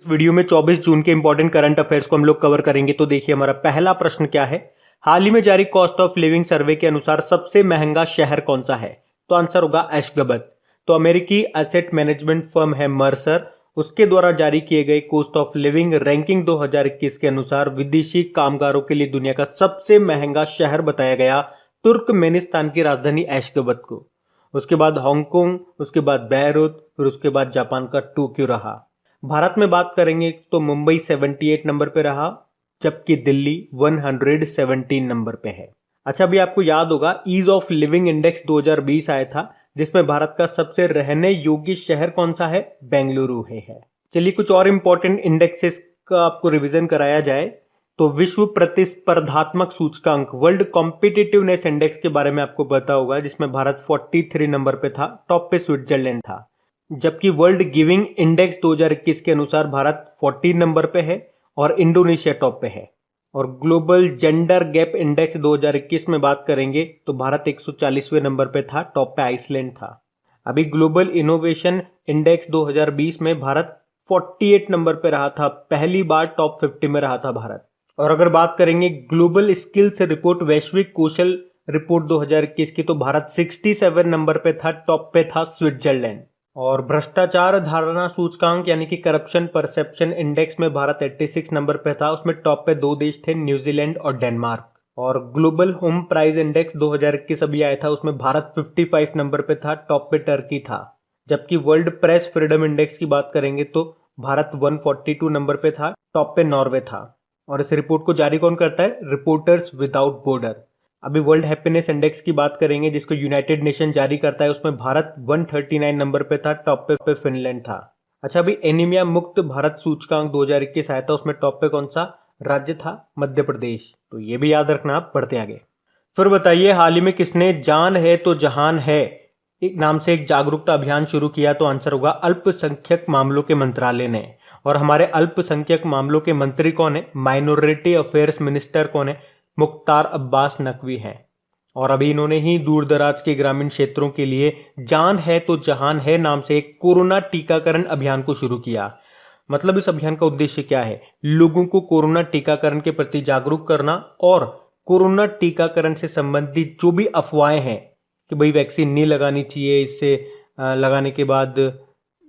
Video में 24 जून के important current affairs को हम लोग कवर करेंगे। तो देखिए हमारा पहला प्रश्न क्या है। हाल ही में जारी कॉस्ट ऑफ लिविंग सर्वे के अनुसार सबसे महंगा शहर कौन सा है? तो आंसर होगा एशगाबत। तो अमेरिकी एसेट मैनेजमेंट फर्म है मर्सर, उसके द्वारा जारी किए गए कॉस्ट ऑफ लिविंग रैंकिंग 2021 के अनुसार विदेशी कामगारों के लिए दुनिया का सबसे महंगा शहर बताया गया तुर्कमेनिस्तान की राजधानी एशगाबत को। उसके बाद हांगकांग, उसके बाद बेरूत, फिर उसके बाद जापान का टोक्यो रहा। भारत में बात करेंगे तो मुंबई 78 नंबर पे रहा, जबकि दिल्ली 117 नंबर पे है। अच्छा, अभी आपको याद होगा ईज ऑफ लिविंग इंडेक्स 2020 आया था, जिसमें भारत का सबसे रहने योग्य शहर कौन सा है? बेंगलुरु है। चलिए कुछ और इंपॉर्टेंट इंडेक्सेस का आपको रिवीजन कराया जाए तो विश्व प्रतिस्पर्धात्मक सूचकांक वर्ल्ड कॉम्पिटिटिवनेस इंडेक्स के बारे में आपको पता होगा, जिसमें भारत 43 नंबर पे था, टॉप पे स्विट्जरलैंड था। जबकि वर्ल्ड गिविंग इंडेक्स 2021 के अनुसार भारत 14 नंबर पे है और इंडोनेशिया टॉप पे है। और ग्लोबल जेंडर गैप इंडेक्स 2021 में बात करेंगे तो भारत 140वें नंबर पे था, टॉप पे आइसलैंड था। अभी ग्लोबल इनोवेशन इंडेक्स 2020 में भारत 48 नंबर पे रहा था, पहली बार टॉप 50 में रहा था भारत। और अगर बात करेंगे ग्लोबल स्किल्स रिपोर्ट वैश्विक कौशल रिपोर्ट 2021 की, तो भारत 67 नंबर पे था, टॉप पे था स्विट्जरलैंड। और भ्रष्टाचार धारणा सूचकांक यानी कि करप्शन परसेप्शन इंडेक्स में भारत 86 नंबर पे था, उसमें टॉप पे दो देश थे, न्यूजीलैंड और डेनमार्क। और ग्लोबल होम प्राइस इंडेक्स 2021 अभी आया था, उसमें भारत 55 नंबर पे था, टॉप पे टर्की था। जबकि वर्ल्ड प्रेस फ्रीडम इंडेक्स की बात करेंगे तो भारत 142 नंबर पे था, टॉप पे नॉर्वे था। और इस रिपोर्ट को जारी कौन करता है? Reporters without border. अभी वर्ल्ड हैप्पीनेस इंडेक्स की बात करेंगे, जिसको यूनाइटेड नेशन जारी करता है, उसमें भारत 139 नंबर पे था, टॉप पे फिनलैंड था। अच्छा, अभी एनीमिया मुक्त भारत सूचकांक 2021 आया था, उसमें टॉप पे कौन सा राज्य था? मध्य प्रदेश। तो ये भी याद रखना। आप बढ़ते आगे। फिर बताइए हाल ही में किसने जान है तो जहान है एक नाम से एक जागरूकता अभियान शुरू किया? तो आंसर होगा अल्पसंख्यक मामलों के मंत्रालय ने। और हमारे अल्पसंख्यक मामलों के मंत्री कौन है? माइनॉरिटी अफेयर्स मिनिस्टर कौन है? मुख्तार अब्बास नकवी हैं। और अभी इन्होंने ही दूर दराज के ग्रामीण क्षेत्रों के लिए जान है तो जहान है नाम से एक कोरोना टीकाकरण अभियान को शुरू किया। मतलब इस अभियान का उद्देश्य क्या है? लोगों को कोरोना टीकाकरण के प्रति जागरूक करना और कोरोना टीकाकरण से संबंधित जो भी अफवाहें हैं कि भाई वैक्सीन नहीं लगानी चाहिए, इससे लगाने के बाद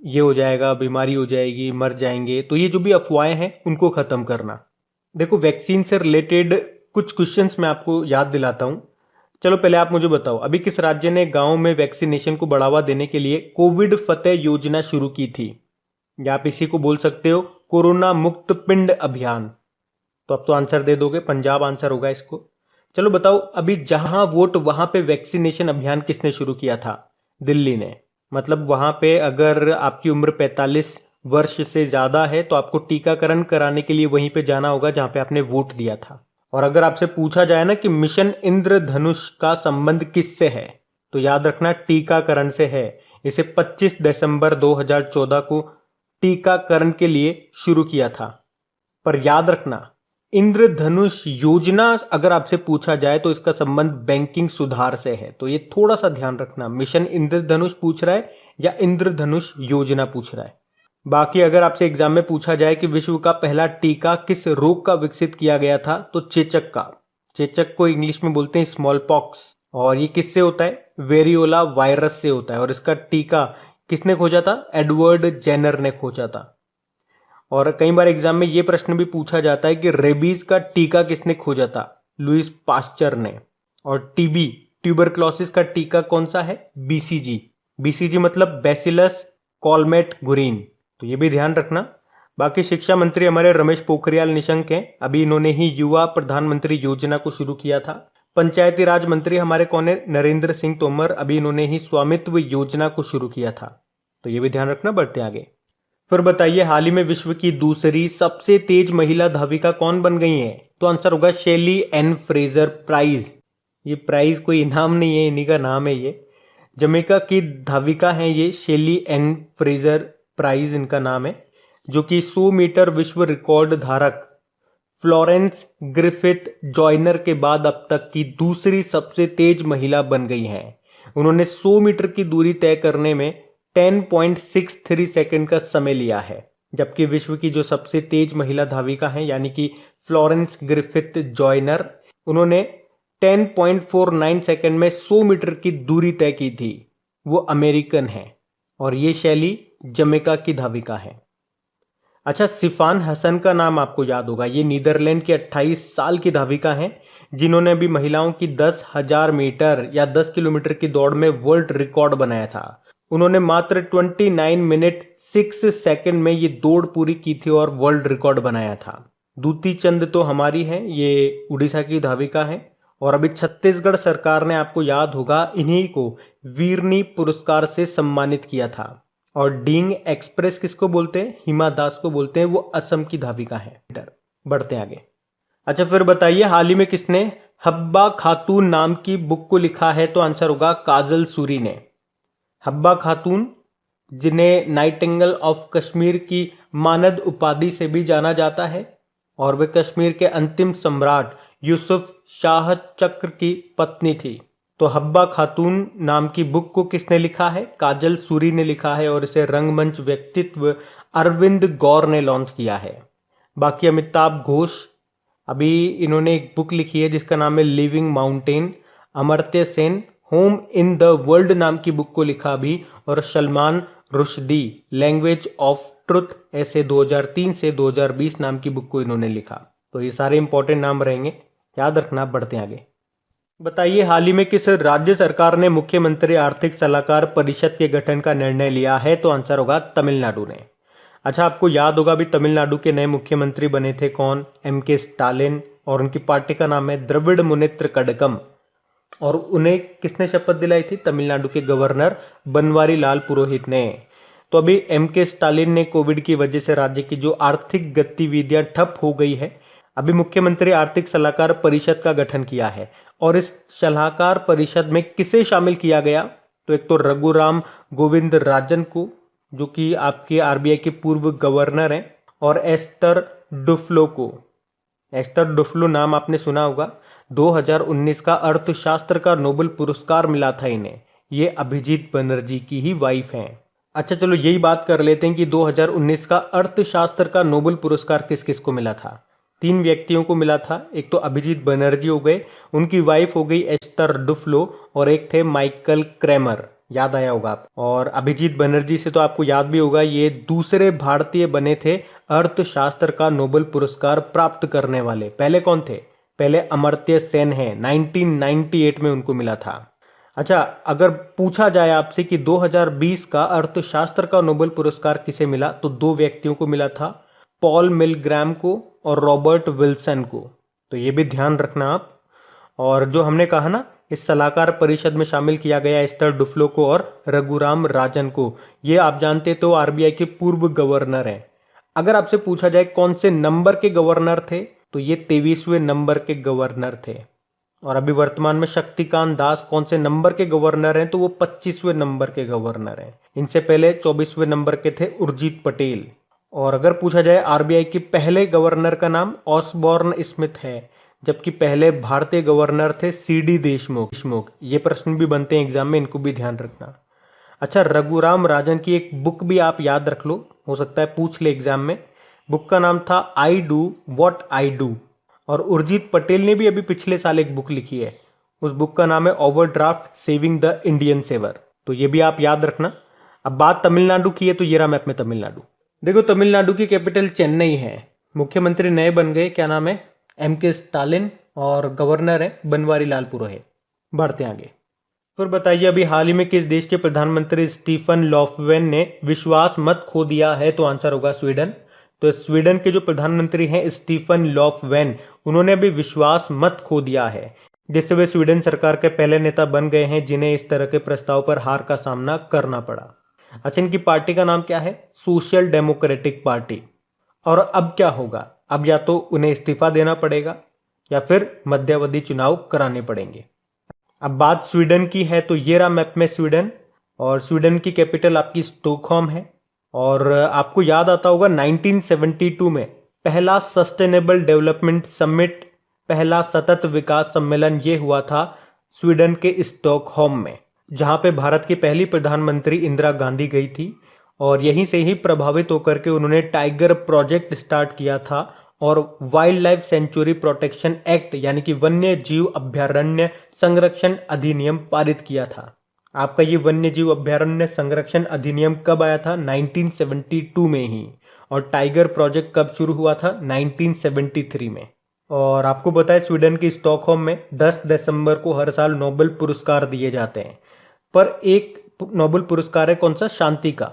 ये हो जाएगा, बीमारी हो जाएगी, मर जाएंगे, तो ये जो भी अफवाहें हैं उनको खत्म करना। देखो, वैक्सीन से रिलेटेड कुछ क्वेश्चंस मैं आपको याद दिलाता हूं। चलो पहले आप मुझे बताओ, अभी किस राज्य ने गांव में वैक्सीनेशन को बढ़ावा देने के लिए कोविड फतेह योजना शुरू की थी? या आप इसी को बोल सकते हो कोरोना मुक्त पिंड अभियान। तो अब तो आंसर दे दोगे, पंजाब आंसर होगा इसको। चलो बताओ, अभी जहां वोट वहां पे वैक्सीनेशन अभियान किसने शुरू किया था? दिल्ली ने। मतलब वहां पे अगर आपकी उम्र 45 वर्ष से ज्यादा है तो आपको टीकाकरण कराने के लिए वहीं पे जाना होगा जहां पे आपने वोट दिया था। और अगर आपसे पूछा जाए ना कि मिशन इंद्रधनुष का संबंध किससे है, तो याद रखना टीकाकरण से है। इसे 25 दिसंबर 2014 को टीकाकरण के लिए शुरू किया था। पर याद रखना, इंद्रधनुष योजना अगर आपसे पूछा जाए तो इसका संबंध बैंकिंग सुधार से है। तो ये थोड़ा सा ध्यान रखना, मिशन इंद्रधनुष पूछ रहा है या इंद्रधनुष योजना पूछ रहा है। बाकी अगर आपसे एग्जाम में पूछा जाए कि विश्व का पहला टीका किस रोग का विकसित किया गया था, तो चेचक का। चेचक को इंग्लिश में बोलते हैं स्मॉल पॉक्स। और ये किससे होता है? वेरियोला वायरस से होता है। और इसका टीका किसने खोजा था? एडवर्ड जेनर ने खोजा था। और कई बार एग्जाम में ये प्रश्न भी पूछा जाता है कि रेबीज का टीका किसने खोजा था? लुइस पास्चर ने। और टीबी ट्यूबरक्लोसिस का टीका कौन सा है? बीसीजी। बीसीजी मतलब बैसिलस कॉलमेट-गुरिन। तो ये भी ध्यान रखना। बाकी शिक्षा मंत्री हमारे रमेश पोखरियाल निशंक हैं, अभी इन्होंने ही युवा प्रधानमंत्री योजना को शुरू किया था। पंचायती राज मंत्री हमारे कौन है? नरेंद्र सिंह तोमर, अभी इन्होंने ही स्वामित्व योजना को शुरू किया था। तो ये भी ध्यान रखना। बढ़ते आगे। फिर बताइए हाल ही में विश्व की दूसरी सबसे तेज महिला धाविका कौन बन गई है? तो आंसर होगा शेली एन फ्रेजर प्राइज। ये प्राइज कोई इनाम नहीं है, इन्हीं का नाम है। ये जमैका की धाविका हैं, ये शेली एन फ्रेजर प्राइज इनका नाम है, जो कि 100 मीटर विश्व रिकॉर्ड धारक फ्लोरेंस ग्रिफिथ जॉयनर के बाद अब तक की दूसरी सबसे तेज महिला बन गई हैं। उन्होंने 100 मीटर की दूरी तय करने में 10.63 सेकंड का समय लिया है। जबकि विश्व की जो सबसे तेज महिला धाविका हैं यानी कि फ्लोरेंस ग्रिफिथ जॉयनर, उन्होंने 10.49 सेकंड में 100 मीटर की दूरी तय की थी। वो अमेरिकन है और ये शैली जमैका की धाविका है। अच्छा, सिफान हसन का नाम आपको याद होगा। ये नीदरलैंड की 28 साल की धाविका हैं जिन्होंने अभी महिलाओं की 10,000 मीटर या 10 किलोमीटर की दौड़ में वर्ल्ड रिकॉर्ड बनाया था। उन्होंने मात्र 29 मिनट 6 सेकंड में ये दौड़ पूरी की थी और वर्ल्ड रिकॉर्ड बनाया था। दूती चंद तो हमारी हैं, ये उड़ीसा की धाविका हैं और अभी छत्तीसगढ़ सरकार ने, आपको याद होगा, इन्हीं को वीरनी पुरस्कार से सम्मानित किया था। और डींग एक्सप्रेस किसको बोलते हैं? हिमा दास को बोलते हैं। वो असम की धाविका है। बढ़ते हैं आगे। अच्छा, फिर बताइए हाल ही में किसने हब्बा खातून नाम की बुक को लिखा है? तो आंसर होगा काजल सूरी ने। हब्बा खातून, जिन्हें नाइटिंगेल ऑफ कश्मीर की मानद उपाधि से भी जाना जाता है और वे कश्मीर के अंतिम सम्राट यूसुफ शाह चक्र की पत्नी थी। तो हब्बा खातून नाम की बुक को किसने लिखा है? काजल सूरी ने लिखा है और इसे रंगमंच व्यक्तित्व अरविंद गौर ने लॉन्च किया है। बाकी अमिताभ घोष, अभी इन्होंने एक बुक लिखी है जिसका नाम है living mountain. Amartya Sen home in the world नाम की बुक को लिखा अभी। और Salman Rushdie language of truth ऐसे 2003 से 2020 नाम की बुक को इन्होंने लिखा। तो ये सारे इंपॉर्टेंट नाम रहेंगे, याद रखना। बढ़ते हैं आगे। बताइए हाल ही में किस राज्य सरकार ने मुख्यमंत्री आर्थिक सलाहकार परिषद के गठन का निर्णय लिया है? तो आंसर होगा तमिलनाडु ने। अच्छा, आपको याद होगा अभी तमिलनाडु के नए मुख्यमंत्री बने थे कौन? MK Stalin. और उनकी पार्टी का नाम है द्रविड़ मुनेत्र कड़गम। और उन्हें किसने शपथ दिलाई थी? तमिलनाडु के गवर्नर बनवारी लाल पुरोहित ने। तो अभी MK स्टालिन ने कोविड की वजह से राज्य की जो आर्थिक गतिविधियां ठप हो गई है, अभी मुख्यमंत्री आर्थिक सलाहकार परिषद का गठन किया है। और इस सलाहकार परिषद में किसे शामिल किया गया? तो एक तो रघुराम गोविंद राजन को, जो कि आपके RBI के पूर्व गवर्नर हैं, और एस्टर डुफ्लो को। एस्टर डुफ्लो नाम आपने सुना होगा। 2019 का अर्थशास्त्र का नोबेल पुरस्कार मिला था इन्हें। ये अभिजीत बनर्जी की ही वाइफ हैं। अच्छा, चलो यही बात कर लेते हैं कि 2019 का अर्थशास्त्र का नोबेल पुरस्कार किस किस को मिला था। 3 व्यक्तियों को मिला था। एक तो अभिजीत बनर्जी हो गए, उनकी वाइफ हो गई एस्टर डुफ्लो, और एक थे माइकल क्रेमर। याद आया होगा आप। और अभिजीत बनर्जी से तो आपको याद भी होगा, ये दूसरे भारतीय बने थे अर्थशास्त्र का नोबेल पुरस्कार प्राप्त करने वाले। पहले कौन थे? पहले अमर्त्य सेन है, 1998 में उनको मिला था। अच्छा, अगर पूछा जाए आपसे कि 2020 का अर्थशास्त्र का नोबेल पुरस्कार किसे मिला, तो 2 व्यक्तियों को मिला था, पॉल मिलग्राम को और रॉबर्ट विल्सन को। तो ये भी ध्यान रखना आप। और जो हमने कहा ना, इस सलाहकार परिषद में शामिल किया गया एस्टर डुफ्लो को और रघुराम राजन को, ये आप जानते तो RBI के पूर्व गवर्नर हैं। अगर आपसे पूछा जाए कौन से नंबर के गवर्नर थे, तो ये 23वें नंबर के गवर्नर थे। और अभी वर्तमान में शक्तिकांत दास कौन से नंबर के गवर्नर हैं? तो वो 25वें नंबर के गवर्नर हैं। इनसे पहले 24वें नंबर के थे उर्जित पटेल। और अगर पूछा जाए RBI के पहले गवर्नर का नाम ऑसबॉर्न स्मिथ है, जबकि पहले भारतीय गवर्नर थे CD देशमुख। ये प्रश्न भी बनते हैं एग्जाम में, इनको भी ध्यान रखना। अच्छा, रघुराम राजन की एक बुक भी आप याद रख लो, हो सकता है पूछ ले एग्जाम में। बुक का नाम था I do what I do. और उर्जित पटेल ने भी अभी पिछले साल एक बुक लिखी है, उस बुक का नाम है overdraft saving the Indian saver. तो ये भी आप याद रखना। अब बात तमिलनाडु की है, तो ये रहा मैप में तमिलनाडु। देखो, तमिलनाडु की कैपिटल चेन्नई है। मुख्यमंत्री नए बन गए, क्या नाम है? MK Stalin. और गवर्नर है बनवारी लाल पुरोहित। बढ़ते आगे। फिर बताइए अभी हाल ही में किस देश के प्रधानमंत्री स्टीफन लॉफवेन ने विश्वास मत खो दिया है? तो आंसर होगा स्वीडन। तो स्वीडन के जो प्रधानमंत्री हैं स्टीफन लॉफवेन, उन्होंने अभी विश्वास मत खो दिया है, जिससे वे स्वीडन सरकार के पहले नेता बन गए हैं जिन्हें इस तरह के प्रस्ताव पर हार का सामना करना पड़ा। अच्छा, इनकी पार्टी का नाम क्या है? Social democratic party. और अब क्या होगा? अब या तो उन्हें इस्तीफा देना पड़ेगा या फिर मध्यावधि चुनाव कराने पड़ेंगे। अब बात स्वीडन की है, तो ये रहा मैप में स्वीडन। और स्वीडन की कैपिटल आपकी स्टॉकहोम है। और आपको याद आता होगा 1972 में पहला सस्टेनेबल डेवलपमेंट समिट, पहला सतत विकास सम्मेलन, ये हुआ था स्वीडन के स्टॉकहोम में, जहां पे भारत की पहली प्रधानमंत्री इंदिरा गांधी गई थी। और यहीं से ही प्रभावित होकर के उन्होंने टाइगर प्रोजेक्ट स्टार्ट किया था और wild life sanctuary protection act यानी कि वन्य जीव अभयारण्य संरक्षण अधिनियम पारित किया था। आपका ये वन्य जीव अभयारण्य संरक्षण अधिनियम कब आया था? 1972 में ही। और टाइगर प्रोजेक्ट कब शुरू हुआ था? 1973 में। और आपको पता है स्वीडन की स्टॉकहोम में 10 दिसंबर को हर साल नोबेल पुरस्कार दिए जाते हैं, पर एक नोबेल पुरस्कार है कौन सा? शांति का,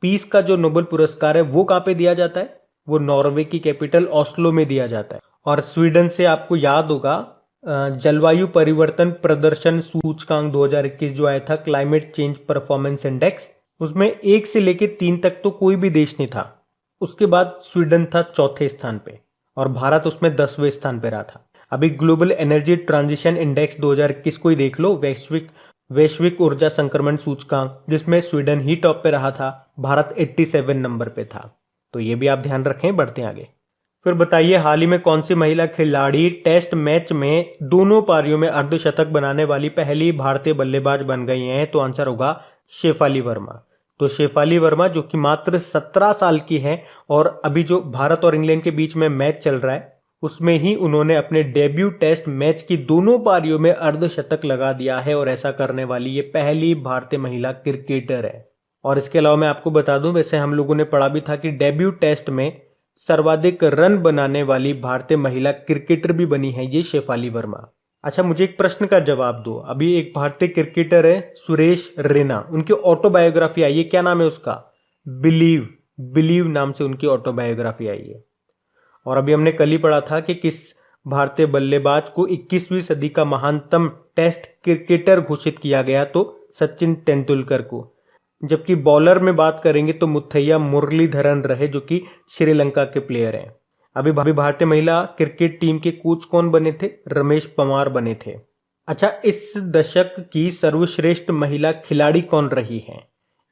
पीस का जो नोबेल पुरस्कार है वो कहाँ पे दिया जाता है? वो नॉर्वे की कैपिटल ओस्लो में दिया जाता है। और स्वीडन से आपको याद होगा जलवायु परिवर्तन प्रदर्शन सूचकांक 2021 जो आया था, क्लाइमेट चेंज परफॉर्मेंस इंडेक्स, उसमें 1 से लेके 3 तक तो कोई भी देश नहीं था। उसके बाद स्वीडन था चौथे स्थान पे और भारत उसमें 10वें स्थान पे रहा था। अभी ग्लोबल एनर्जी ट्रांजिशन इंडेक्स 2021 को ही देख लो, वैश्विक ऊर्जा संक्रमण सूचकांक, जिसमें स्वीडन ही टॉप पे रहा था, भारत 87 नंबर पे था। तो ये भी आप ध्यान रखें। बढ़ते आगे। फिर बताइए हाल ही में कौन सी महिला खिलाड़ी टेस्ट मैच में दोनों पारियों में अर्धशतक बनाने वाली पहली भारतीय बल्लेबाज बन गई हैं? तो आंसर होगा शेफाली वर्मा। तो शेफाली वर्मा जो कि मात्र 17 साल की है और अभी जो भारत और इंग्लैंड के बीच में मैच चल रहा है उसमें ही उन्होंने अपने डेब्यू टेस्ट मैच की दोनों पारियों में अर्धशतक लगा दिया है और ऐसा करने वाली ये पहली भारतीय महिला क्रिकेटर है। और इसके अलावा मैं आपको बता दूं, वैसे हम लोगों ने पढ़ा भी था कि डेब्यू टेस्ट में सर्वाधिक रन बनाने वाली भारतीय महिला क्रिकेटर भी बनी है ये शेफाली वर्मा। अच्छा, मुझे एक प्रश्न का जवाब दो। अभी एक भारतीय क्रिकेटर है सुरेश रैना, उनकी ऑटोबायोग्राफी आई है, क्या नाम है उसका? बिलीव नाम से उनकी ऑटोबायोग्राफी आई है। और अभी हमने कल ही पढ़ा था कि किस भारतीय बल्लेबाज को 21वीं सदी का महानतम टेस्ट क्रिकेटर घोषित किया गया? तो सचिन तेंदुलकर को। जबकि बॉलर में बात करेंगे तो मुथैया मुरलीधरन रहे जो कि श्रीलंका के प्लेयर हैं। अभी भारतीय महिला क्रिकेट टीम के कोच कौन बने थे? रमेश पवार बने थे। अच्छा, इस दशक की सर्वश्रेष्ठ महिला खिलाड़ी कौन रही है?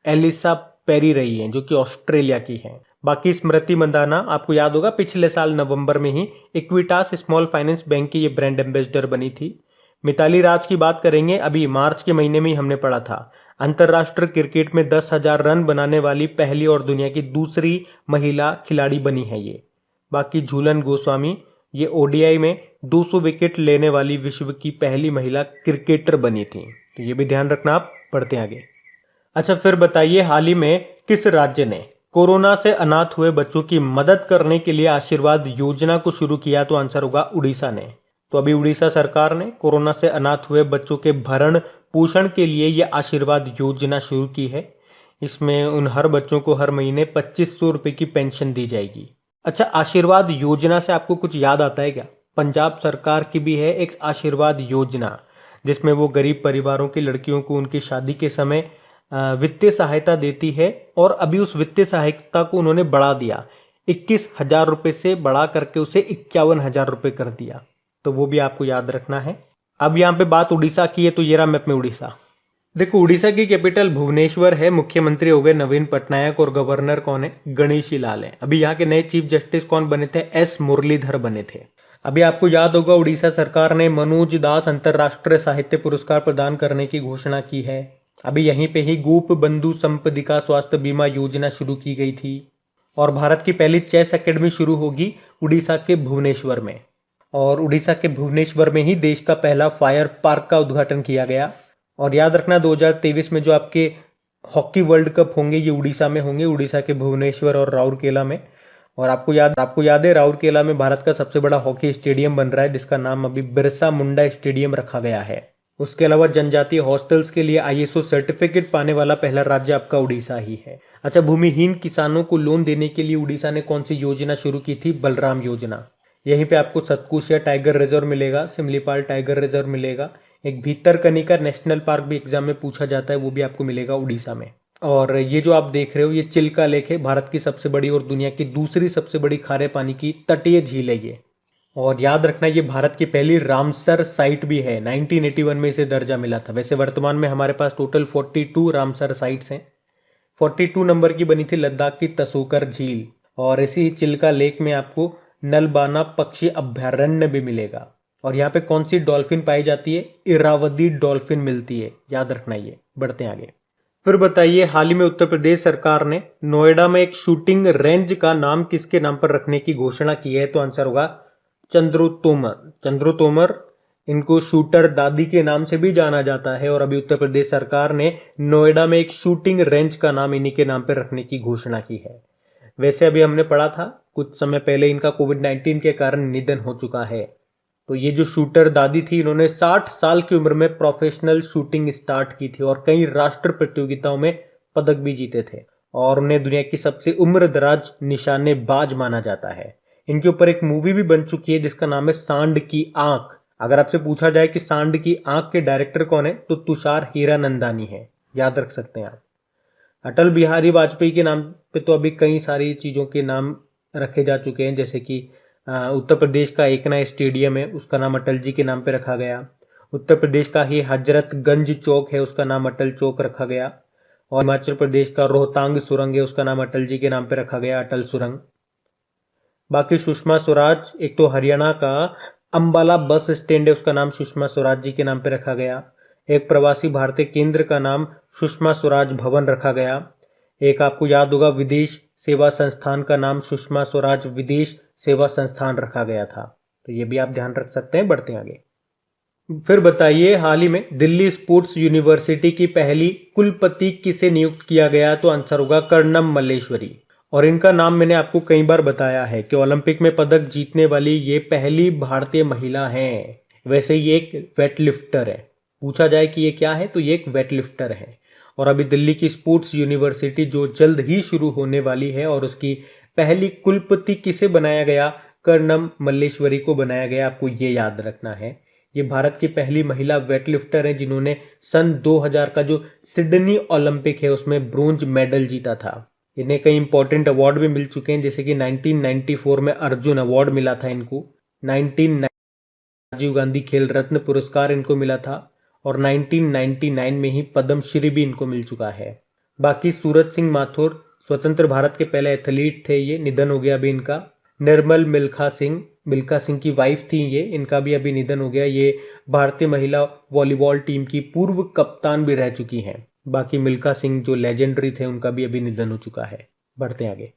एलिसा पेरी रही हैं जो कि ऑस्ट्रेलिया की हैं। बाकी स्मृति मंदाना, आपको याद होगा पिछले साल नवंबर में ही इक्विटास स्मॉल फाइनेंस बैंक की ये ब्रांड एम्बेसडर बनी थी। मिताली राज की बात करेंगे, अभी मार्च के महीने में ही हमने पढ़ा था, अंतरराष्ट्रीय क्रिकेट में 10,000 रन बनाने वाली पहली और दुनिया की दूसरी महिला खिलाड़ी बनी है ये। बाकी झूलन गोस्वामी, ये ओडीआई में 200 विकेट लेने वाली विश्व की पहली महिला क्रिकेटर बनी थी। तो ये भी ध्यान रखना आप। बढ़ते आगे। अच्छा, फिर बताइए हाल ही में किस राज्य ने कोरोना से अनाथ हुए बच्चों की मदद करने के लिए आशीर्वाद योजना को शुरू किया? तो आंसर होगा उड़ीसा ने। तो अभी उड़ीसा सरकार ने कोरोना से अनाथ हुए बच्चों के भरण पोषण के लिए यह आशीर्वाद योजना शुरू की है। इसमें उन हर बच्चों को हर महीने 2500 रुपए की पेंशन दी जाएगी। अच्छा, आशीर्वाद योजना से आपको कुछ याद आता है क्या? पंजाब सरकार की भी है एक आशीर्वाद योजना, जिसमें वो गरीब परिवारों की लड़कियों को उनकी शादी के समय वित्तीय सहायता देती है। और अभी उस वित्तीय सहायता को उन्होंने बढ़ा दिया, 21,000 रुपए से बढ़ा करके उसे 51,000 रुपए कर दिया। तो वो भी आपको याद रखना है। अब यहाँ पे बात उड़ीसा की है, तो ये रहा मैप में उड़ीसा। देखो, उड़ीसा की कैपिटल भुवनेश्वर है, मुख्यमंत्री हो गए नवीन पटनायक और गवर्नर कौन है? गणेशी लाल है। अभी यहाँ के नए चीफ जस्टिस कौन बने थे? एस मुरलीधर बने थे। अभी आपको याद होगा उड़ीसा सरकार ने मनोज दास अंतरराष्ट्रीय साहित्य पुरस्कार प्रदान करने की घोषणा की है। अभी यहीं पे ही गोप बंधु संपदिका स्वास्थ्य बीमा योजना शुरू की गई थी। और भारत की पहली चेस एकेडमी शुरू होगी उड़ीसा के भुवनेश्वर में। और उड़ीसा के भुवनेश्वर में ही देश का पहला फायर पार्क का उद्घाटन किया गया। और याद रखना 2023 में जो आपके हॉकी वर्ल्ड कप होंगे ये उड़ीसा में होंगे, उड़ीसा के भुवनेश्वर और राउरकेला में। और आपको याद है राउरकेला में भारत का सबसे बड़ा हॉकी स्टेडियम बन रहा है, जिसका नाम अभी बिरसा मुंडा स्टेडियम रखा गया है। उसके अलावा जनजातीय हॉस्टल्स के लिए आईएसओ सर्टिफिकेट पाने वाला पहला राज्य आपका उड़ीसा ही है। अच्छा, भूमिहीन किसानों को लोन देने के लिए उड़ीसा ने कौन सी योजना शुरू की थी? बलराम योजना। यहीं पे आपको सतकुशिया टाइगर रिजर्व मिलेगा, सिमलीपाल टाइगर रिजर्व मिलेगा, एक भीतरकनिका नेशनल पार्क भी एग्जाम में पूछा जाता है, वो भी आपको मिलेगा उड़ीसा में। और ये जो आप देख रहे हो ये चिल्का लेक है, भारत की सबसे बड़ी और दुनिया की दूसरी सबसे बड़ी खारे पानी की तटीय झील है ये। और याद रखना ये भारत की पहली रामसर साइट भी है, 1981 में इसे दर्जा मिला था। वैसे वर्तमान में हमारे पास टोटल 42 रामसर साइट्स हैं। 42 नंबर की बनी थी लद्दाख की तसोकर झील। और इसी ही चिल्का लेक में आपको नलबाना पक्षी अभयारण्य भी मिलेगा। और यहाँ पे कौन सी डॉल्फिन पाई जाती है? इरावदी डॉल्फिन मिलती है, याद रखना ये। बढ़ते हैं आगे। फिर बताइए, हाल ही में उत्तर प्रदेश सरकार ने नोएडा में एक शूटिंग रेंज का नाम किसके नाम पर रखने की घोषणा की है? तो आंसर होगा चंद्रू तोमर। चंद्रू तोमर, इनको शूटर दादी के नाम से भी जाना जाता है और अभी उत्तर प्रदेश सरकार ने नोएडा में एक शूटिंग रेंज का नाम इन्हीं के नाम पर रखने की घोषणा की है। वैसे अभी हमने पढ़ा था कुछ समय पहले इनका कोविड-19 के कारण निधन हो चुका है। तो ये जो शूटर दादी थी, इन्होंने 60 साल की उम्र में प्रोफेशनल शूटिंग स्टार्ट की थी और कई राष्ट्र प्रतियोगिताओं में पदक भी जीते थे और उन्हें दुनिया की सबसे उम्रदराज निशानेबाज माना जाता है। इनके ऊपर एक मूवी भी बन चुकी है जिसका नाम है सांड की आंख। अगर आपसे पूछा जाए कि सांड की आंख के डायरेक्टर कौन है, तो तुषार हीरानंदानी है, याद रख सकते हैं आप। अटल बिहारी वाजपेयी के नाम पे तो अभी कई सारी चीजों के नाम रखे जा चुके हैं, जैसे कि उत्तर प्रदेश का एकना स्टेडियम है, उसका नाम अटल जी के नाम पे रखा गया। उत्तर प्रदेश का ही हजरतगंज चौक है, उसका नाम अटल चौक रखा गया। और हिमाचल प्रदेश का रोहतांग सुरंग है, उसका नाम अटल जी के नाम पे रखा गया, अटल सुरंग। बाकी सुषमा स्वराज, एक तो हरियाणा का अंबाला बस स्टैंड है, उसका नाम सुषमा स्वराज जी के नाम पे रखा गया। एक प्रवासी भारतीय केंद्र का नाम सुषमा स्वराज भवन रखा गया। एक आपको याद होगा विदेश सेवा संस्थान का नाम सुषमा स्वराज विदेश सेवा संस्थान रखा गया था। तो ये भी आप ध्यान रख सकते हैं। बढ़ते हैं आगे। फिर बताइए, हाल ही में दिल्ली स्पोर्ट्स यूनिवर्सिटी की पहली कुलपति किसे नियुक्त किया गया? तो आंसर होगा कर्णम मल्लेश्वरी। और इनका नाम मैंने आपको कई बार बताया है कि ओलंपिक में पदक जीतने वाली ये पहली भारतीय महिला हैं। वैसे ये एक वेट लिफ्टर है। पूछा जाए कि ये क्या है, तो ये एक वेट लिफ्टर है। और अभी दिल्ली की स्पोर्ट्स यूनिवर्सिटी जो जल्द ही शुरू होने वाली है और उसकी पहली कुलपति किसे बनाया गया? कर्णम मल्लेश्वरी को बनाया गया। आपको ये याद रखना है। ये भारत की पहली महिला वेट लिफ्टर है जिन्होंने सन 2000 का जो सिडनी ओलंपिक है उसमें ब्रोंज मेडल जीता था। इन्हें कई इंपॉर्टेंट अवार्ड भी मिल चुके हैं, जैसे कि 1994 में अर्जुन अवार्ड मिला था इनको, 1990 राजीव गांधी खेल रत्न पुरस्कार इनको मिला था और 1999 में ही पद्मश्री भी इनको मिल चुका है। बाकी सूरज सिंह माथुर स्वतंत्र भारत के पहले एथलीट थे, ये निधन हो गया अभी इनका। निर्मल मिल्खा सिंह की वाइफ थी ये, इनका भी अभी निधन हो गया। ये भारतीय महिला वॉलीबॉल टीम की पूर्व कप्तान भी रह चुकी हैं। बाकी मिल्खा सिंह जो लेजेंडरी थे उनका भी अभी निधन हो चुका है। बढ़ते आगे।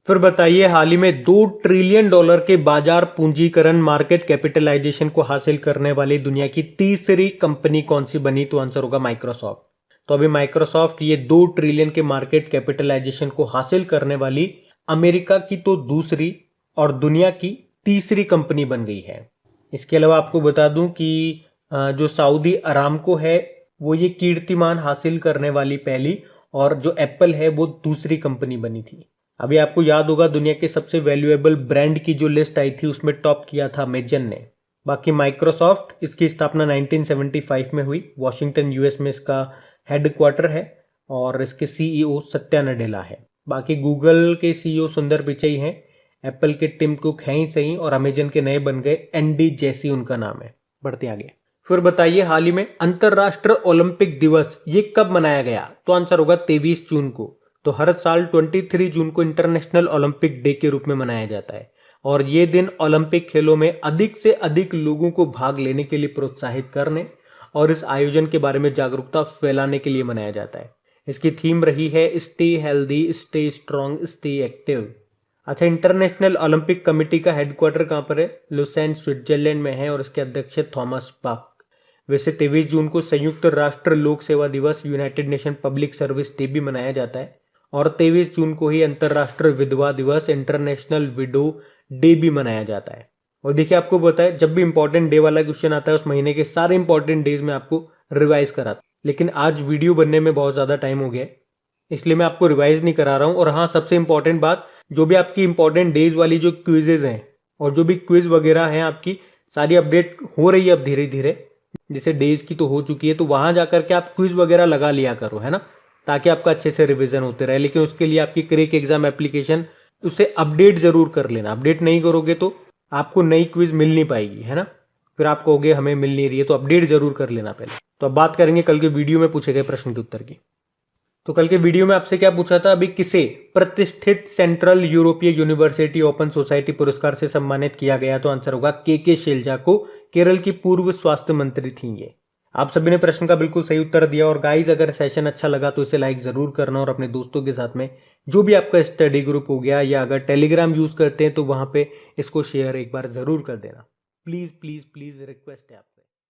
फिर बताइए, हाल ही में $2 ट्रिलियन के बाजार पूंजीकरण मार्केट कैपिटलाइजेशन को हासिल करने वाली दुनिया की तीसरी कंपनी कौन सी बनी? तो आंसर होगा माइक्रोसॉफ्ट। तो अभी माइक्रोसॉफ्ट ये 2 ट्रिलियन के मार्केट कैपिटलाइजेशन को हासिल करने वाली अमेरिका की तो दूसरी और दुनिया की तीसरी कंपनी बन गई है। इसके अलावा आपको बता दूं कि जो सऊदी अरामको है वो ये कीर्तिमान हासिल करने वाली पहली, और जो एप्पल है वो दूसरी कंपनी बनी थी। अभी आपको याद होगा दुनिया के सबसे वैल्यूएबल ब्रांड की जो लिस्ट आई थी उसमें टॉप किया था अमेजन ने। बाकी माइक्रोसॉफ्ट, इसकी स्थापना 1975 में हुई। वॉशिंगटन यूएस में इसका हेडक्वार्टर है और इसके सीईओ सत्या नडेला है। बाकी गूगल के सीईओ सुंदर पिचई हैं, एप्पल के टिम कुक हैं ही सही, और अमेजन के नए बन गए एंडी जेसी उनका नाम है। बढ़ते आगे। फिर बताइए, हाल ही में अंतरराष्ट्रीय ओलंपिक दिवस ये कब मनाया गया? तो आंसर होगा 23 जून को। तो हर साल 23 जून को इंटरनेशनल ओलंपिक डे के रूप में मनाया जाता है और ये दिन ओलंपिक खेलों में अधिक से अधिक लोगों को भाग लेने के लिए प्रोत्साहित करने और इस आयोजन के बारे में जागरूकता फैलाने के लिए मनाया जाता है। इसकी थीम रही है stay healthy, stay strong, stay active. अच्छा, इंटरनेशनल ओलंपिक कमेटी का हेडक्वार्टर कहां पर है? लुसेन, स्विट्जरलैंड में है और इसके अध्यक्ष थॉमस बाक। वैसे 23 जून को संयुक्त राष्ट्र लोक सेवा दिवस, United nation public service day भी मनाया जाता है और 23 जून को ही अंतरराष्ट्रीय विधवा दिवस, इंटरनेशनल विडो डे भी मनाया जाता है। और देखिए, आपको पता है जब भी इंपॉर्टेंट डे वाला क्वेश्चन आता है उस महीने के सारे इंपॉर्टेंट डेज में आपको रिवाइज कराता हूं, लेकिन आज वीडियो बनने में बहुत ज्यादा टाइम हो गया है इसलिए मैं आपको रिवाइज नहीं करा रहा हूं। और हाँ, सबसे इंपॉर्टेंट बात, जो भी आपकी इंपॉर्टेंट डेज वाली जो क्विजेज हैं और जो भी क्विज वगैरह हैं आपकी सारी अपडेट हो रही है अब धीरे धीरे। जैसे डेज की तो हो चुकी है, तो वहां जाकर के आप क्विज वगैरह लगा लिया करो, है ना, ताकि आपका अच्छे से रिवीजन होते रहे। लेकिन उसके लिए आपकी क्रेक एग्जाम एप्लीकेशन उसे अपडेट जरूर कर लेना। अपडेट नहीं करोगे तो आपको नई क्विज मिल नहीं पाएगी, है ना, फिर आप कहोगे हमें मिल नहीं रही है। तो अपडेट जरूर कर लेना पहले। तो अब बात करेंगे कल के वीडियो में पूछे गए प्रश्न के उत्तर की। तो कल के वीडियो में आपसे क्या पूछा था, अभी किसे प्रतिष्ठित सेंट्रल यूरोपीय यूनिवर्सिटी ओपन सोसाइटी पुरस्कार से सम्मानित किया गया? तो आंसर होगा के शैलजा को। केरल की पूर्व स्वास्थ्य मंत्री थी ये। आप सभी ने प्रश्न का बिल्कुल सही उत्तर दिया। और गाइज अगर सेशन अच्छा लगा तो इसे लाइक जरूर करना और अपने दोस्तों के साथ में जो भी आपका स्टडी ग्रुप हो गया या अगर टेलीग्राम यूज करते हैं तो वहां पे इसको शेयर एक बार जरूर कर देना। प्लीज प्लीज प्लीज रिक्वेस्ट है आप।